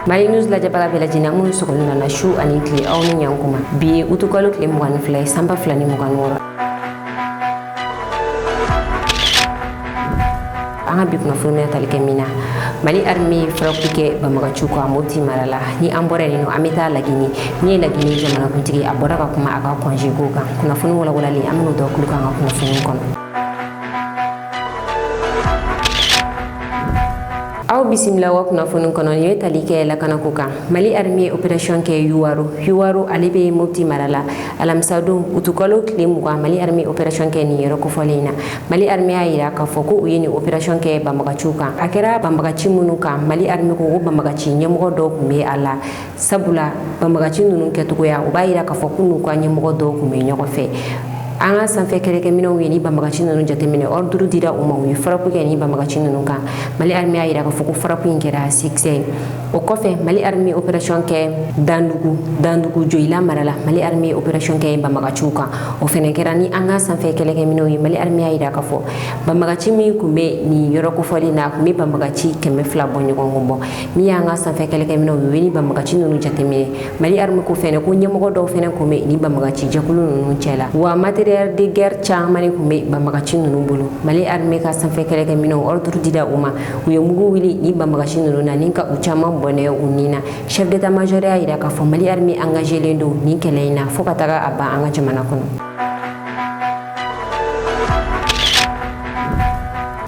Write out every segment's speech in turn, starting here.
Mali News la jabara bela jina mun sokonna na shu ani kli aw ni yankuma bi utukalo kli mugan flay samba flani mugan wora anga bi kuna fulmina talike mina Mali army frapike bamagachu ko amoti marala ni ambore ni no amita lagini ni lagini jamana kuntigi abora ka kuma aka konje goga kuna funu wala wala li amno do kuluka nga kuna funu kono aw bisimila wa kuna funu kono ni talike la kana kuka Mali army operation ke yuwaru alibe moti marala alamsadu utukalo klimu kwa Mali army operation ke ni yoro ko folina Mali army ayira ka foko uyeni operation ke bamagachuka akera bamagachi munuka Mali army ko bamagachi nyemogo do kumbe ala sabula bamagachi nunu ke tukoya ubayira ka foko nu kwa nyemogo do kumbe nyoko fe anga sanfɛ kɛlɛkɛ minɛw ye ni bamagaci ninnu jateminɛ ordre dira u ma u ye farapu kɛ ni bamagaci ninnu kan Mali armée y'a yira k'a fɔ ko farapu in kɛra succès o kɔfɛ Mali armée opération kɛ dandugu joyila mara la Mali armée opération kɛ bamagaciw kan o fɛnɛ kɛra ni an ka sanfɛ kɛlɛkɛ minɛw ye Mali armée y'a yira k'a fɔ bamagaci min kun bɛ nin yɔrɔ kofɔli na kun bɛ bamagaci 200 bɔ ɲɔgɔn bɔ min y'an ka sanfɛ kɛlɛkɛ minɛw ye u ye ni bamagaci ninnu jateminɛ Mali armée ko fɛnɛ ko ɲɛmɔgɔ dɔw fɛnɛ kun bɛ ni bamagaci jɛkulu ninnu cɛla wa de guerre caman kun bɛ bamagaci ninnu bolo Mali armée ka sanfɛ kɛlɛkɛ minɛw ordre dira u ma u ye mugu wuli ni bamagaci ninnu na ni ka u caman bɔnɛ u ni na chef d'état major y'a yira k'a fɔ Mali armée engagélen don ni kɛlɛ in na fo ka taga a ban an ka jamana kɔnɔ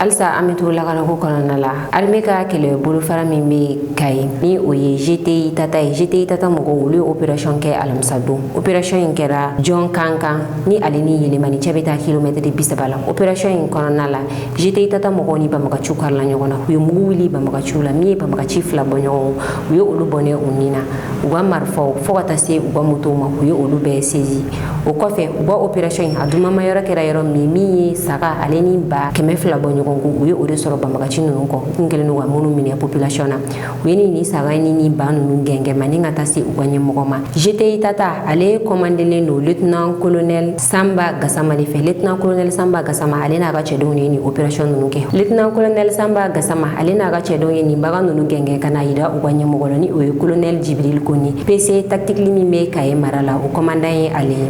alsa amitu lagana ko kɔnɔna la armée ka kɛlɛ bolofara min bɛ Kayi ni o ye GTI tata mɔgɔw olu ye opération kɛ alamisa don opération in kɛra John Kankan ni ale ni Yelemani cɛ bɛ taa kilomètre 30 la opération in kɔnɔna la GTI tata mɔgɔw ni bamagaciw karila ɲɔgɔn na u ye mugu wuli bamagaciw la min ye bamagaci 2 bɔ ɲɔgɔn u ye olu bɔnɛ u ni na u ka marifaw fo ka taa se u ka motow ma u ye olu bɛɛ saisi o kɔfɛ u ka opération in a dumama yɔrɔ kɛra yɔrɔ min ye saga ale ni ba 200 bɔ ɲɔgɔn u ye o de sɔrɔ bamagaci ninnu kɔ kun kɛlen don ka minnu minɛ population na u ye ni saga ni ba ninnu gɛngɛma ni ka taa se u ka ɲɛmɔgɔ ma GTI tata ale commandelen don lieutenant colonel Samba Gassama de fɛ lieutenant colonel Samba Gassama ale n'a ka cɛdenw ye ni opération ninnu kɛ lieutenant colonel Samba Gassama ale n'a ka cɛdenw ye nin bagan ninnu gɛngɛ ka na yira u ka ɲɛmɔgɔ la ni o ye colonel Jibril Koni PC tactique min bɛ Kaye mara la o commandant ye ale ye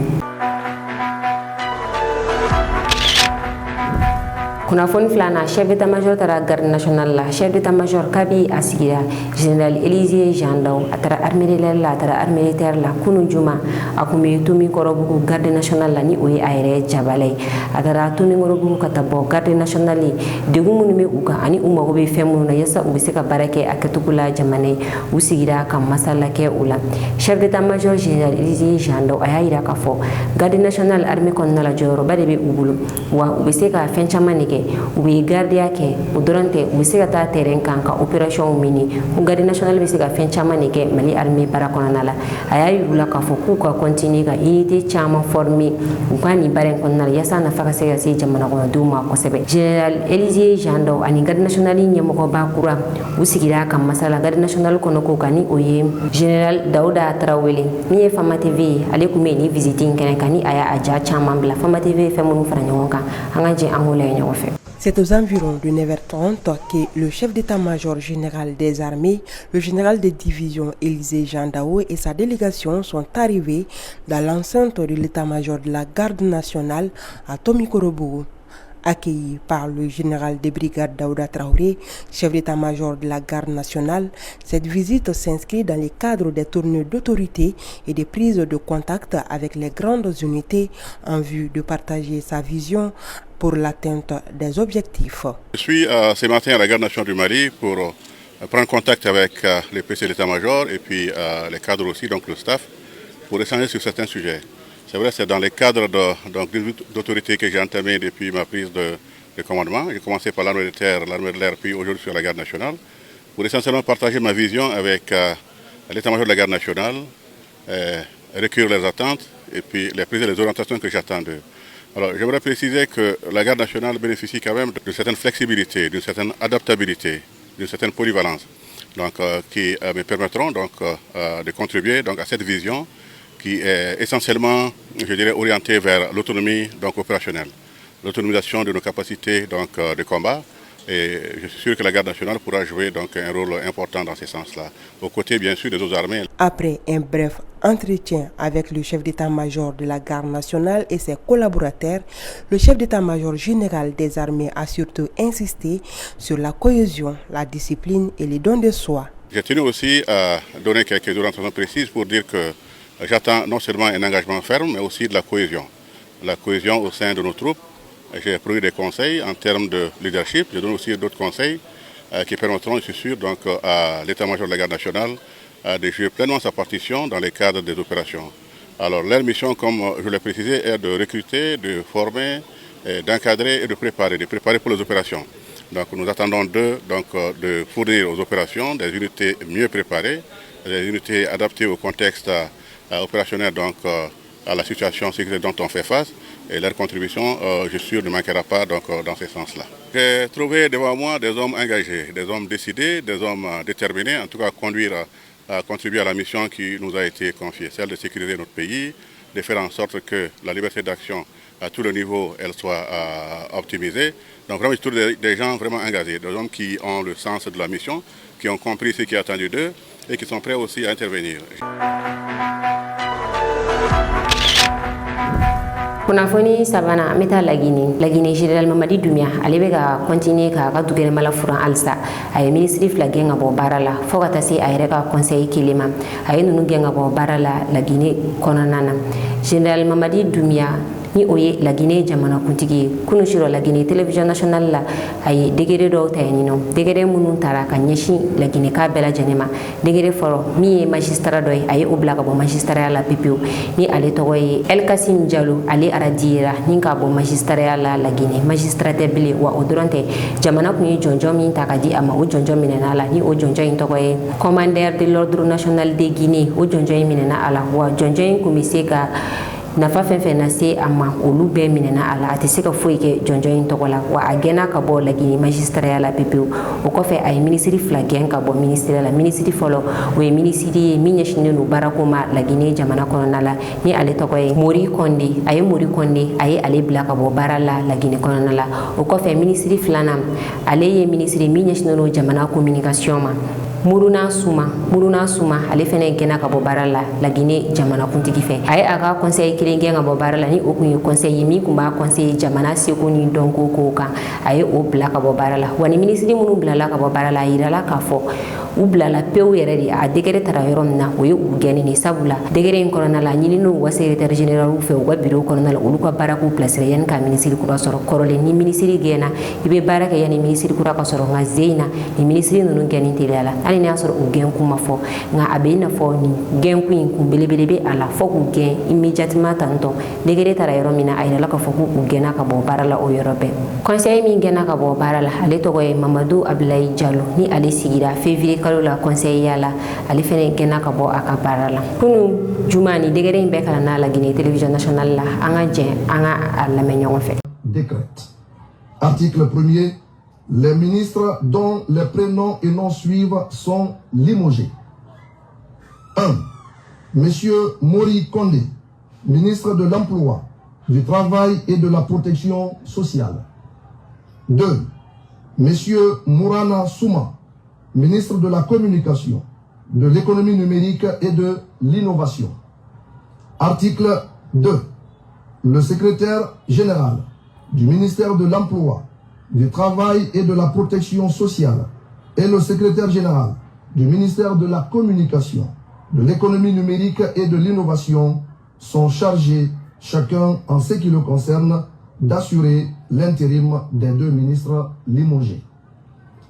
kunnafoni filanan chef d'état-major tara garde nationale la chef d'état-major kabi a sigira général Élysie Jean Ndaw a tara armée de l'air la a tara armée de terre la kunu juma a kun bɛ Tomikɔrɔbugu garde nationale la ni o ye a yɛrɛ jabala ye a tara Tomikɔrɔbugu ka taa bɔ garde nationale ye degun minnu bɛ u kan ani u mago bɛ fɛn minnu na yasa u bɛ se ka baara kɛ a kɛcogo la jamana ye u sigira ka masala kɛ o la chef d'état-major général Élysie Jean Ndaw a y'a yira k'a fɔ garde nationale armée kɔnɔna la jɔyɔrɔba de bɛ u bolo wa u bɛ se ka fɛn caman de kɛ u bɛ gardiya kɛ o dɔrɔn tɛ u bɛ se ka taa terrain kan ka opération mini ko garde nationale bɛ se ka fɛn caman de kɛ Mali armée baara kɔnɔna la a y'a yir'u la k'a fɔ k'u ka continuer ka unité caman former u ka nin baara in kɔnɔna la yasa nafa ka se ka se jamana kɔnɔdenw ma kosɛbɛ général Élysie Jean Ndaw ani garde nationale ɲɛmɔgɔba kura u sigira ka masala garde nationale kɔnɔ ko kan ni o ye général Dawuda Tarawele min ye Fama TV ye ale tun bɛ ni visite in kɛnɛ kan ni a y'a ja caman bila Fama TV ye fɛn minnu fara ɲɔgɔn kan an ka jɛ an k'o lajɛ ɲɔgɔn fɛ. C'est aux environs de 9h30 que le chef d'état-major général des armées, le général de division Élysie Jean Ndaw et sa délégation sont arrivés dans l'enceinte de l'état-major de la garde nationale à Tomikɔrɔbugu. Accueilli par le général de brigade Daouda Traoré, chef d'état-major de la garde nationale, cette visite s'inscrit dans le cadre des tournées d'autorité et des prises de contact avec les grandes unités en vue de partager sa vision pour l'atteinte des objectifs. Je suis ce matin à la garde nationale du Mali pour prendre contact avec les PC d'état-major et puis les cadres aussi, donc le staff, pour échanger sur certains sujets. C'est vrai, c'est dans le cadre d'autorité que j'ai entamé depuis ma prise de commandement. J'ai commencé par l'armée de terre, l'armée de l'air, puis aujourd'hui sur la garde nationale, pour essentiellement partager ma vision avec l'état-major de la garde nationale, recueillir les attentes et puis les prises et les orientations que j'attends d'eux. Alors, j'aimerais préciser que la garde nationale bénéficie quand même d'une certaine flexibilité, d'une certaine adaptabilité, d'une certaine polyvalence, donc, qui me permettront donc, de contribuer donc, à cette vision qui est essentiellement, je dirais, orientée vers l'autonomie opérationnelle, l'autonomisation de nos capacités donc, de combat, Et je suis sûr que la garde nationale pourra jouer donc un rôle important dans ce sens-là, aux côtés bien sûr des autres armées. Après un bref entretien avec le chef d'état-major de la garde nationale et ses collaborateurs, le chef d'état-major général des armées a surtout insisté sur la cohésion, la discipline et les dons de soi. J'ai tenu aussi à donner quelques orientations précises pour dire que j'attends non seulement un engagement ferme, mais aussi de la cohésion. La cohésion au sein de nos troupes. J'ai produit des conseils en termes de leadership. Je donne aussi d'autres conseils qui permettront, je suis sûr, donc, à l'état-major de la garde nationale de jouer pleinement sa partition dans les cadres des opérations. Alors, leur mission, comme je l'ai précisé, est de recruter, de former, d'encadrer et de préparer pour les opérations. Donc, nous attendons d'eux de fournir aux opérations des unités mieux préparées, des unités adaptées au contexte opérationnel, donc à la situation sécuritaire dont on fait face. Et leur contribution, je suis sûr, ne manquera pas donc, dans ce sens-là. J'ai trouvé devant moi des hommes engagés, des hommes décidés, des hommes déterminés, en tout cas à contribuer à la mission qui nous a été confiée, celle de sécuriser notre pays, de faire en sorte que la liberté d'action à tous les niveaux, elle soit optimisée. Donc vraiment, je trouve des gens vraiment engagés, des hommes qui ont le sens de la mission, qui ont compris ce qui est attendu d'eux et qui sont prêts aussi à intervenir. Kunnafoni sabana meta lagini général Mamadi Doumbia ale be ka continuer ka dugɛrɛmala furan alsa a ye ministre fila gɛn ka bɔ baara la fo ka taa se a yɛrɛ ka conseil kelen ma a ye ninnu gɛn ka bɔ baara la Lagine kɔnɔna na général Mamadi Doumbia ni o ye Lagine jamana kuntigi ye kunu siro Lagine télévision nationale la a ye degré dɔw ta yen nɔ degré minnu taara ka ɲɛsin Lagine ka bɛɛ lajɛlen ma degré fɔlɔ min ye magistrat dɔ ye a ye o bila ka bɔ magistraya la pepewu ni ale tɔgɔ ye El Kassim Diallo ale aradira ni ka bɔ magistraya la Lagine magistrat tɛ bilen wa o dɔrɔn tɛ jamana kun ye jɔnjɔn min ta ka di a ma o jɔnjɔn minɛna a la ni o jɔnjɔn in tɔgɔ ye commandeur de l'ordre national de Guinée o jɔnjɔn in minɛna a la wa jɔnjɔn in kun bɛ se ka nafa fɛn fɛn na se a ma olu bɛɛ minɛna a la a tɛ se ka foyi kɛ jɔnjɔn in tɔgɔ la wa a gɛnna ka bɔ Lagine magistraya la pepewu o kɔfɛ a ye ministre fila gɛn ka bɔ ministre la ministre fɔlɔ o ye ministre ye min ɲɛsinnen don baarako ma Lagine jamana kɔnɔna la ni ale tɔgɔ ye Mori Konde a ye Mori Konde a ye ale bila ka bɔ baara la Lagine kɔnɔna la o kɔfɛ ministre filanan ale ye ministre min ɲɛsinnen don jamana communication ma Muruna Suma ale fɛnɛ gɛnna ka bɔ baara la Lagine jamana kuntigi fɛ a ye a ka conseil kelen gɛn ka bɔ baara la ni o kun ye conseil ye min kun b'a conseil jamana seko ni dɔnko kow kan a ye o bila ka bɔ baara la wa ni ministre minnu bilala ka bɔ baara la a yirala k'a fɔ u bilala pewu yɛrɛ de a degré tara yɔrɔ min na o ye u gɛnni de sabula degré in kɔnɔna la ɲininiw u ka secrétaire général fɛ u ka bureau kɔnɔna la olu ka baara k'u bilasira yanni ka ministre kura sɔrɔ kɔrɔlen ni ministre gɛnna i bɛ baara kɛ yanni ministre kura ka sɔrɔ nka ze in na ni ministre ninnu gɛnni teliya la hali n'a sɔrɔ u gɛn kun ma fɔ nka a bɛ i n'a fɔ nin gɛnkun in kun belebele bɛ a la fo k'u gɛn immédiatement tantɔ degré tara yɔrɔ min na a yirala k'a fɔ k'u gɛnna ka bɔ baara la o yɔrɔ bɛɛ conseil min gɛnna ka bɔ baara la ale tɔgɔ ye Mamadou Abdoulaye Diallo ni ale sigira février kalo la conseil yala ale fɛnɛ gɛnna ka bɔ a ka baara la kunu juma ni degré in bɛɛ kalanna Lagine télévision nationale la an ka jɛn an ka a lamɛn ɲɔgɔn fɛ. Décrète. Article 1er. Les ministres dont les prénoms et noms suivent sont limogés. 1. Monsieur Mori Konde, ministre de l'Emploi, du Travail et de la Protection sociale. 2. Monsieur Mourana Souma, ministre de la Communication, de l'Économie numérique et de l'Innovation. Article 2. Le secrétaire général du ministère de l'Emploi, du Travail et de la Protection sociale et le secrétaire général du ministère de la Communication, de l'Économie numérique et de l'Innovation sont chargés, chacun en ce qui le concerne, d'assurer l'intérim des deux ministres limogés.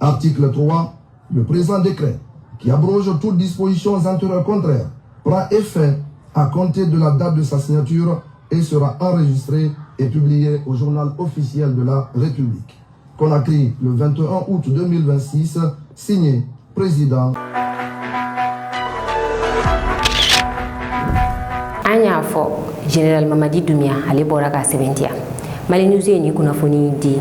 Article 3. Le présent décret, qui abroge toutes dispositions antérieures contraires, prend effet à compter de la date de sa signature et sera enregistré et publié au journal officiel de la République. Conakry, le 21 août 2026, signé président. An y'a fɔ général Mamadi Doumbia ale bɔra ka sɛbɛntiya Mali News ye nin kunnafoni di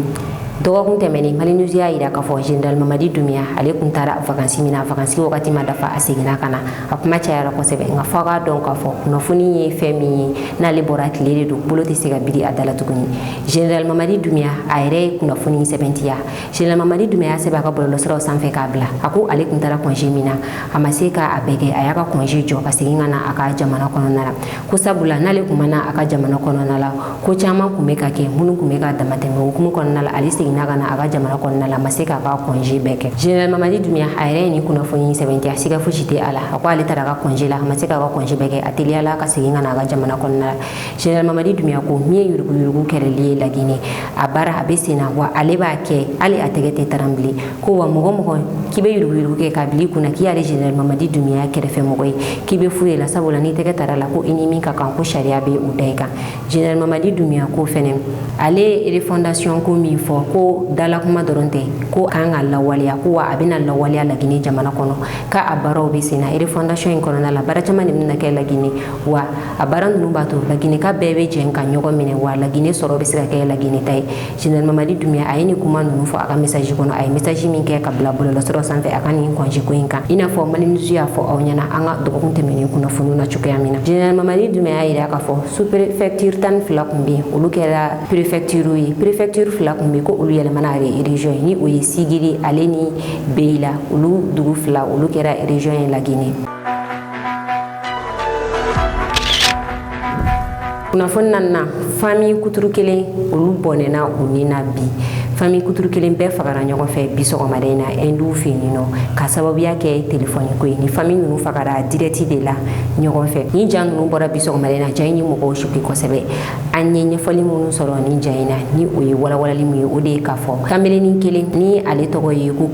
dɔgɔkun tɛmɛnen Mali News y'a yira k'a fɔ Général Mamadi Doumbouya ale kun taara vacances min na vacances wagati ma dafa a seginna ka na a kuma cayara kosɛbɛ nka fɔ a k'a dɔn k'a fɔ kunnafoni ye fɛn min ye n'ale bɔra tile de don bolo tɛ se ka biri a da la tuguni. Général Mamadi Doumbouya a yɛrɛ ye kunnafoni sɛbɛntiya. Général Mamadi Doumbouya y'a sɛbɛn a ka bɔlɔlɔsiraw sanfɛ k'a bila a ko ale kun taara congé min na a ma se k'a bɛɛ kɛ a y'a ka congé jɔ ka segin ka na a ka jamana kɔnɔna la ko sabula n'ale kun ma na a ka jamana kɔnɔna la ko caman kun bɛ ka kɛ minnu kun bɛ ka damatɛmɛ hukumu kɔnɔna la ale seginna ka na a ka jamana kɔnɔna la ma se k'a ka congé bɛɛ kɛ. Général Mamadi Doumbouya a yɛrɛ ye nin kunnafoni sɛbɛntiya siga fosi tɛ a la a ko ale taara a ka congé la a ma se k'a ka congé bɛɛ kɛ a teliyala ka segin ka na a ka jamana kɔnɔna la. Général Mamadi Doumbouya ko min ye yuruguyurugu kɛlɛli ye Laginɛ a baara a bɛ sen na wa ale b'a kɛ hali a tɛgɛ tɛ taran bilen ko wa mɔgɔ k'i bɛ yuruguyurugu kɛ k'a bila i kunna k'i y'ale Général Mamadi Doumbouya kɛrɛfɛ mɔgɔ ye k'i bɛ fu ye la sabula n'i tɛgɛ tara la ko i ni min ka kan ko sariya bɛ u da i kan. Général Mamadi Doumbouya ko fɛnɛ ale ye refondation ko min fɔ ko dalakuma dɔrɔn tɛ ko kan ka lawaleya ko wa a bɛna lawaleya Laginɛ jamana kɔnɔ k'a baaraw bɛ sen na refondation in kɔnɔna la baara caman de bɛna kɛ Laginɛ wa a baara ninnu b'a to Laginɛ ka bɛɛ bɛ jɛ ka ɲɔgɔn minɛ wa Laginɛ sɔrɔ bɛ se ka kɛ Laginɛ ta ye. Général Mamadi Doumbouya a ye nin kuma ninnu fɔ a ka message kɔnɔ a ye message min kɛ ka bila bɔlɔlɔsiraw sanfɛ a ka nin congé ko in kan i n'a fɔ Mali News y'a fɔ aw ɲɛna an ka dɔgɔkun tɛmɛnen kunnafoniw na cogoya min na. Général Mamadi Doumbouya y'a yira k'a fɔ sous-préfecture 12 kun bɛ yen olu kɛra préfecture ye préfecture 2 kun bɛ yen ko olu yɛlɛmana ka kɛ région ye ni o ye Sigiri ale ni Beyila olu dugu 2 olu kɛra région ye Laginɛ. Kunnafoni na famille kuturu kelen olu bɔnɛna u ni na bi famille kuturu kelen bɛɛ fagara ɲɔgɔn fɛ bi sɔgɔmada in na Hindu fɛ yen nɔ ka sababuya kɛ téléphone ko ye ni famille ninnu fagara direct de la ɲɔgɔn fɛ ni ja ninnu bɔra bi sɔgɔmada in na ja in ni mɔgɔw choqué kosɛbɛ an ye ɲɛfɔli minnu sɔrɔ ni ja in na ni o ye walawalali min ye o de ye k'a fɔ kamelenin kelen ni ale tɔgɔ ye ko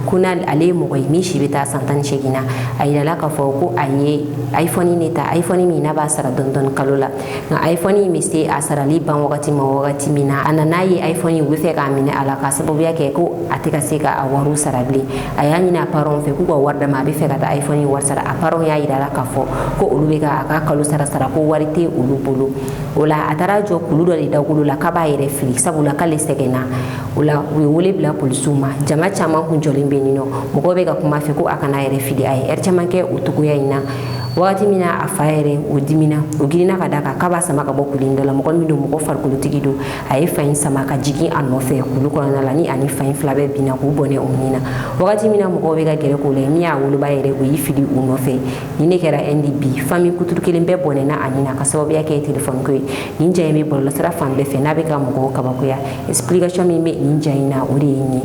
Kunal ale ye mɔgɔ ye min si bɛ taa san 18 na a yirala k'a fɔ ko a ye iPhone ne ta iPhone min n'a b'a sara dɔɔni kalo la nka iPhone in bɛ se a sarali ban wagati ma wagati min na a nana ye iPhone in u bɛ fɛ k'a minɛ a la ka sababuya kɛ ko a tɛ ka se ka a wariw sara bilen a y'a ɲini a parents fɛ k'u ka wari d'a ma a bɛ fɛ ka taa iPhone in wari sara a parents y'a yira k'a fɔ ko olu bɛ ka a ka kalo sara ko wari tɛ olu bolo o la a taara jɔ kulu dɔ de dagolo la k'a b'a yɛrɛ fili sabula k'ale sɛgɛnna o la u ye wele bila polisiw ma jama caman kun jɔlen bɛ nin nɔ mɔgɔw bɛ ka kuma fɛ ko a kana yɛrɛ fili a ye heure caman kɛ o cogoya in na wagati min na a fa yɛrɛ o dimina o girinna ka da kan k'a b'a sama ka bɔ kulu in da la mɔgɔ min don mɔgɔ farikolotigi don a ye fa in sama ka jigin a nɔfɛ kulu kɔnɔna la ni ani fa in fila bɛɛ binna k'u bɔnɛ o nin na wagati min na mɔgɔw bɛ ka gɛrɛ k'o la min y'a woloba yɛrɛ o y'i fili u nɔfɛ ni ne kɛra NDB famille kuturu kelen bɛɛ bɔnɛna a nin na ka sababuya kɛ téléphone ko ye nin ja in bɛ bɔlɔlɔsira fan bɛɛ fɛ n'a bɛ ka mɔgɔw kabakoya explication min bɛ nin ja in na o de ye nin ye.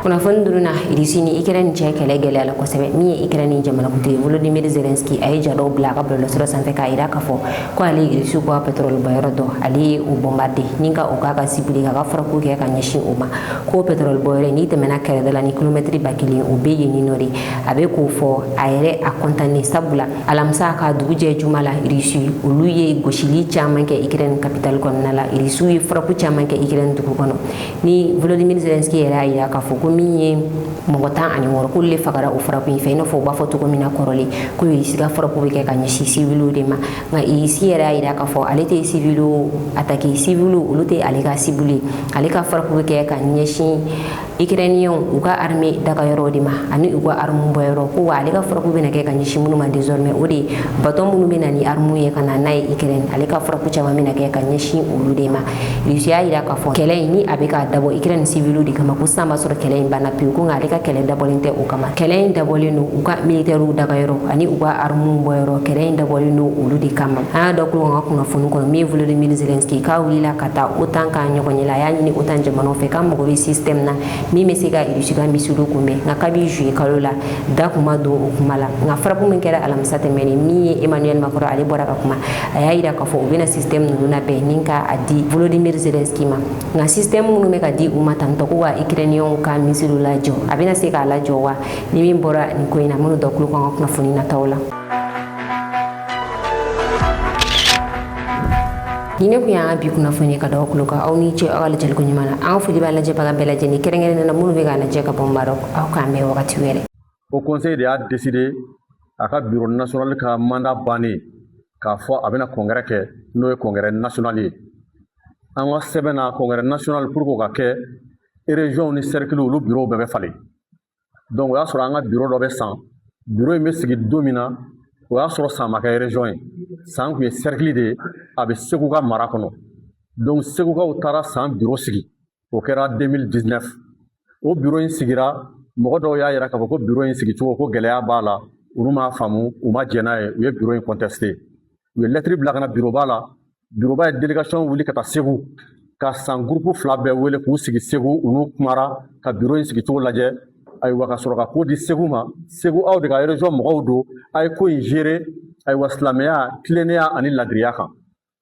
Kunnafoni duru na irisi ni Ukraine cɛ kɛlɛ gɛlɛya la kosɛbɛ min ye Ukraine jamanakuntigi Volodymyr Zelensky a ye ja dɔw bila a ka bɔlɔlɔsira sanfɛ k'a yira k'a fɔ ko ale ye irisiw ka pétrole bɔyɔrɔ dɔ ale ye o bombardé ni ka o k'a ka ciblé k'a ka frappe kɛ ka ɲɛsin o ma k'o pétrole bɔyɔrɔ n'i tɛmɛna kɛrɛda la ni kilomètre 1000 o bɛ yen nɔ de a bɛ k'o fɔ a yɛrɛ a contané sabula alamisa ka dugu jɛ juma la irisi olu ye gosili caman kɛ Ukraine capitale kɔnɔna la irisiw ye frappe caman kɛ Ukraine dugu kɔnɔ ni Volodymyr Zelensky yɛrɛ y'a yira k'a fɔ ko min ye mɔgɔ 16 k'olu le fagara o frappe in fɛ i n'a fɔ u b'a fɔ cogo min na kɔrɔlen ko irisi ka frappe bɛ kɛ ka ɲɛsin civiliw de ma nka irisi yɛrɛ y'a yira k'a fɔ ale tɛ civiliw attaqué civiliw olu tɛ ale ka cible ye ale ka frappe bɛ kɛ ka ɲɛsin Ukrainiens u ka armée dagayɔrɔ de ma ani u ka arme bɔyɔrɔ ko wa ale ka frappe bɛna kɛ ka ɲɛsin minnu ma désormais o de bateau minnu bɛ na ni arme ye ka na n'a ye Ukraine ale ka frappe caman bɛna kɛ ka ɲɛsin olu de ma irisi y'a yira k'a fɔ kɛlɛ in ni a bɛ ka dabɔ Ukraine civiliw de kama ko sisan b'a sɔrɔ kɛlɛ in banna pewu ko nka ale ka kɛlɛ dabɔlen tɛ o kama kɛlɛ in dabɔlen don u ka militaires dagayɔrɔ ani u ka arme bɔyɔrɔ kɛlɛ in dabɔlen don olu de kama an y'a dɔn ko an ka kunnafoni kɔnɔ min ye Volodymyr Zelensky k'a wulila ka taa OTAN ka ɲɔgɔn ye la a y'a ɲini OTAN jamanaw fɛ k'a mago bɛ système na min bɛ se ka irisi ka misilu kunbɛn nka kabi juillet kalo la da kun ma don o kuma la nka frappe min kɛra alamisa tɛmɛnen min ye Emmanuel Macron ale bɔra ka kuma a y'a yira k'a fɔ u bɛna système ninnu labɛn ni k'a di Volodymyr Zelensky ma nka système minnu bɛ ka di u ma tantɔ ko ka Ukrainiens ka misilu lajɔ a bɛna se k'a lajɔ wa ni min bɔra nin ko in na minnu dɔ tulo kan ka kunnafoni nataw la. Ni ne kun y'an bi kunnafoni ka d'aw tulo kan aw ni ce aw ka lajɛliko ɲuman na an ka foli b'a lajɛbaga bɛɛ lajɛlen kɛrɛnkɛrɛnnen na minnu bɛ k'a lajɛ ka bɔ Maroc aw k'an bɛn wagati wɛrɛ. Au conseil de a décidé a ka bureau national ka mandat bannen k'a fɔ a bɛna congrès kɛ n'o ye congrès national ye an ka sɛbɛn na congrès national pour que ka kɛ région ni cercle olu bureau bɛɛ bɛ falen donc o y'a sɔrɔ an ka bureau dɔ bɛ san bureau in bɛ sigi don min na o y'a sɔrɔ san ma kɛ région ye san kun ye cercle de ye a bɛ Segu ka mara kɔnɔ donc segukaw taara san bureau sigi o kɛra 2019 o bureau in sigira mɔgɔ dɔw y'a yira k'a fɔ ko bureau in sigicogo ko gɛlɛya b'a la olu m'a faamu u ma jɛn n'a ye u ye bureau in contesté u ye lettre bila ka na bureau ba la bureau ba ye délégation wuli ka taa Segu ka san groupe 2 bɛɛ wele k'u sigi Segu u n'u kumara ka bureau in sigicogo lajɛ ayiwa ka sɔrɔ ka ko di Segu ma Segu aw de ka région mɔgɔw don a ye ko in gérer ayiwa silamɛya tilennenya ani ladiriya kan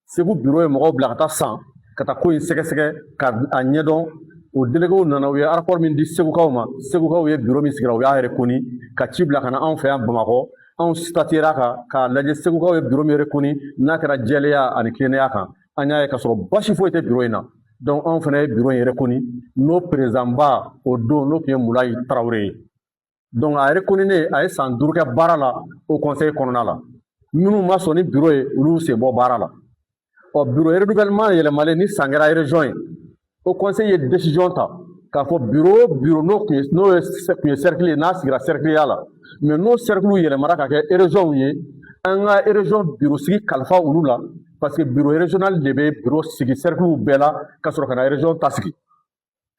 Segu bureau ye mɔgɔw bila ka taa san ka taa ko in sɛgɛsɛgɛ ka a ɲɛdɔn o déléguéw nana u ye rapport min di Segukaw ma Segukaw ye bureau min sigira u y'a reconni ka ci bila ka na anw fɛ yan Bamakɔ anw statera kan k'a lajɛ Segukaw ye bureau min reconni n'a kɛra jɛlenya ani tilennenya kan an y'a ye ka sɔrɔ basi foyi tɛ bureau in na donc anw fana ye bureau in reconni n'o président ba o don n'o tun ye Mulayi Tarawele ye donc a reconni a ye san 5 kɛ baara la o conseil kɔnɔna la minnu ma sɔn ni bureau ye olu sen bɔ baara la ɔ bureau renouvellement yɛlɛmalen ni san kɛra région ye o conseil ye décision ta k'a fɔ bureau n'o kun ye cercle ye n'a sigira cercle ya la mais n'o cercle yɛlɛmara ka kɛ région ye an ka région bureau sigi kalifa olu la parce que bureau régional de bɛ bureau sigi cercle bɛɛ la ka sɔrɔ ka na région ta sigi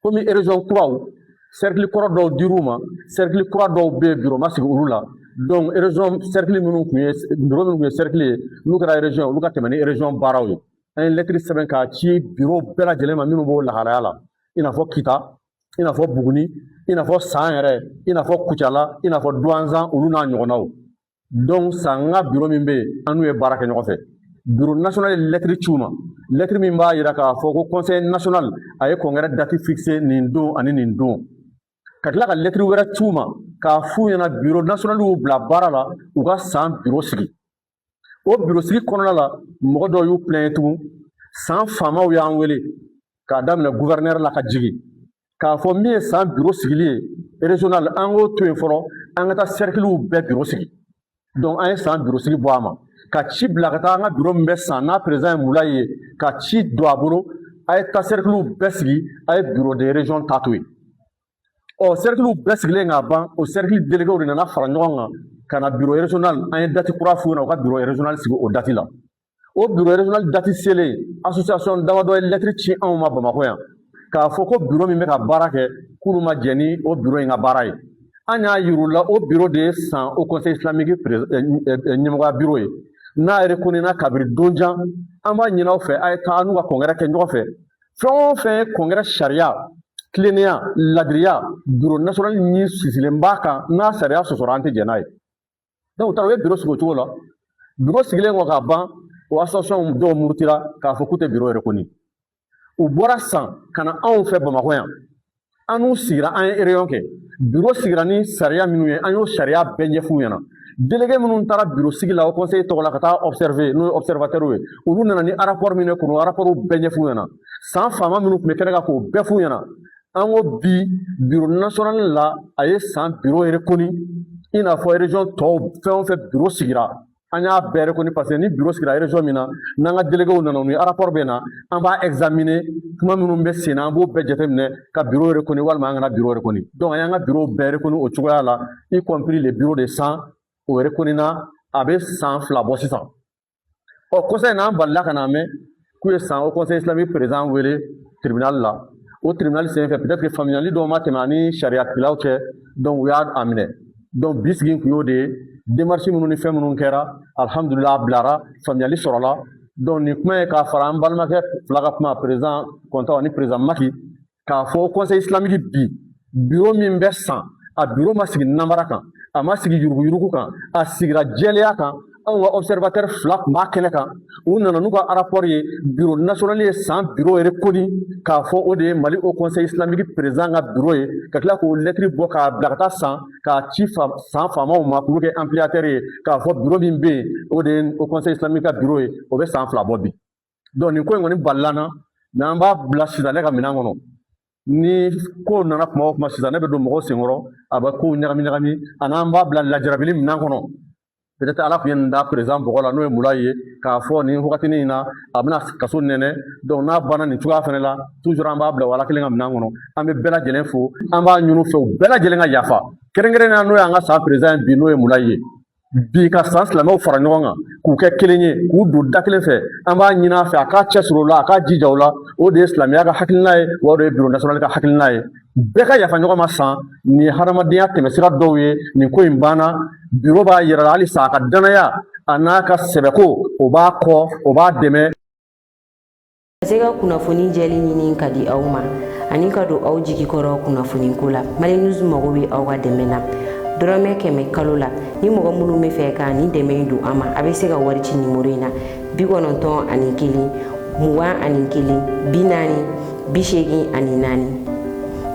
komi région kuraw cercle kɔrɔ dɔw dir'u ma cercle kura dɔw bɛ bureau ma sigi olu la donc région cercle minnu kun ye bureau minnu kun ye cercle ye n'u kɛra région olu ka tɛmɛ ni région baaraw ye an ye lettre sɛbɛn k'a ci bureau bɛɛ lajɛlen ma minnu b'o lahalaya la i n'a fɔ Kita i n'a fɔ Buguni i n'a fɔ San yɛrɛ i n'a fɔ Kucala i n'a fɔ Douanzan olu n'a ɲɔgɔnnaw donc san ka bureau min bɛ yen an n'u ye baara kɛ ɲɔgɔn fɛ bureau national ye lettre ci u ma lettre min b'a yira k'a fɔ ko conseil national a ye congrès date fixé nin don ani nin don ka tila ka lettre wɛrɛ ci u ma k'a f'u ɲɛna bureau national y'u bila baara la u ka san bureau sigi o bureau sigi kɔnɔna la mɔgɔ dɔw y'u plaint tugun san faamaw y'an wele k'a daminɛ gouverneur la ka jigin k'a fɔ min ye san bureau sigili ye régional an k'o to yen fɔlɔ an ka taa cerclew bɛɛ bureau sigi donc an ye san bureau sigi bɔ a ma ka ci bila ka taa an ka bureau min bɛ san n'a président ye Mulayi ye ka ci don a bolo a ye taa cerclew bɛɛ sigi a ye bureau de région ta to yen ɔ cerclew bɛɛ sigilen k'a ban o cercle déléguéw de nana fara ɲɔgɔn kan ka na bureau régional an ye date kura f'u ɲɛna u ka bureau régional sigi o date la o bureau régional date selen association damadɔ ye lettre ci anw ma Bamakɔ yan k'a fɔ ko bureau min bɛ ka baara kɛ k'olu ma jɛn ni o bureau in ka baara ye an y'a yir'u la o bureau de ye san o conseil islamique ɲɛmɔgɔya bureau ye n'a yɛrɛ ko n'a kabiri don jan an b'a ɲini aw fɛ a ye taa n'u ka congrès kɛ ɲɔgɔn fɛ fɛn o fɛn ye congrès sariya tilennenya ladiriya bureau national ɲi sisilen b'a kan n'a sariya sɔsɔra an tɛ jɛn n'a ye donc u taara u ye bureau sigi o cogo la bureau sigilen kɔ ka ban o association dɔw murutira k'a fɔ k'u tɛ bureau reconni u bɔra san ka na anw fɛ Bamakɔ yan an n'u sigira an ye réunion kɛ bureau sigira ni sariya minnu ye an y'o sariya bɛɛ ɲɛf'u ɲɛna délégué minnu taara bureau sigi la o conseil tɔgɔ la ka taa observer n'o ye observateur ye olu nana ni rapport min ye k'o rapport bɛɛ ɲɛf'u ɲɛna san faama minnu tun bɛ kɛnɛ kan k'o bɛɛ f'u ɲɛna an ko bi bureau national la a ye san bureau reconni i n'a fɔ région tɔw fɛn o fɛn bureau sigira an y'a bɛɛ reconni parce que ni bureau sigira région min na n'an ka déléguéw nana ni rapport bɛ na an b'a examiner kuma minnu bɛ sen na an b'o bɛɛ jateminɛ ka bureau reconni walima an kana bureau reconni donc an y'an ka bureau bɛɛ reconni o cogoya la y compris les bureaux de sang o reconni na a bɛ san 2 bɔ sisan ɔ conseil n'an balila ka na mɛn k'u ye san o conseil islamique président wele tribunal la o tribunal sen fɛ peut-être que faamuyali dɔw ma tɛmɛ ani sariyatigilaw cɛ donc u y'a minɛ donc bi sigi kun y'o de ye démarche minnu ni fɛn minnu kɛra alhamdulillah a bilara faamuyali sɔrɔla donc nin kuma ye k'a fara an balimakɛ fila ka kuma président Kɔntaw ani président Maki k'a fɔ conseil islamique bi bureau min bɛ san a bureau ma sigi namara kan a ma sigi yuruguyurugu kan a sigira jɛlenya kan anw ka observateur fila tun b'a kɛnɛ kan u nana n'u ka rapport ye bureau national ye san bureau reconni k'a fɔ o de ye Mali Haut Conseil islamique président ka bureau ye ka tila k'o lettre bɔ k'a bila ka taa san k'a ci san faamaw ma k'olu kɛ ampliateur ye k'a fɔ bureau min bɛ yen o de ye Haut Conseil islamique ka bureau ye o bɛ san 2 bɔ bi donc nin ko in kɔni balila na mais an b'a bila sisan ne ka minɛn kɔnɔ ni ko nana kuma o kuma sisan ne bɛ don mɔgɔw senkɔrɔ a bɛ kow ɲagami ɲagami ani an b'a bila lajarabili minɛn kɔnɔ peut-être ala kun ye da président bɔgɔ la n'o ye Mula ye k'a fɔ nin wagatinin na a bɛna kaso nɛnɛ donc n'a banna nin cogoya fɛnɛ la toujours an b'a bila wala kelen ka minan kɔnɔ an bɛ bɛɛ lajɛlen fo an b'a ɲini fɛ u bɛɛ lajɛlen ka yafa kɛrɛnkɛrɛnnenya n'o y'an ka san président bi n'o ye Mula ye bi ka san silamɛw fara ɲɔgɔn kan k'u kɛ kelen ye k'u don da kelen fɛ an b'a ɲini a fɛ a k'a cɛsiri o la a k'a jija o la o de ye silamɛya ka hakilina ye wa o de ye bureau national ka hakilina ye bɛɛ ka yafa ɲɔgɔn ma san nin ye hadamadenya tɛmɛsira dɔw ye nin ko in banna bureau b'a yira la halisa a ka danaya a n'a ka sɛbɛko o b'a kɔ o b'a dɛmɛ. Se ka kunnafoni jɛli ɲini ka di aw ma ani ka don aw jigi kɔrɔ kunnafoni ko la Mali News mago bɛ aw ka dɛmɛ na dɔrɔmɛ 100 kalo la ni mɔgɔ minnu bɛ fɛ ka ni dɛmɛ don an ma a bɛ se ka wari ci numéro in na 91 21 41 40 84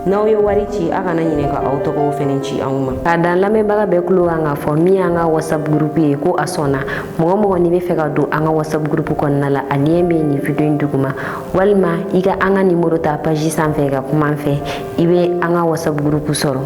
n'aw ye wari ci a kana ɲinɛ ka aw tɔgɔw fɛnɛ ci anw ma k'a dan lamɛnbaga bɛɛ kulo kan ka fɔ min y'an ka WhatsApp groupe ye ko a sɔnna mɔgɔ n'i bɛ fɛ ka don an ka WhatsApp groupe kɔnɔna la a lien bɛ nin video in duguma walima i ka an ka numéro ta page sanfɛ ka kuma an fɛ i bɛ an ka WhatsApp groupe sɔrɔ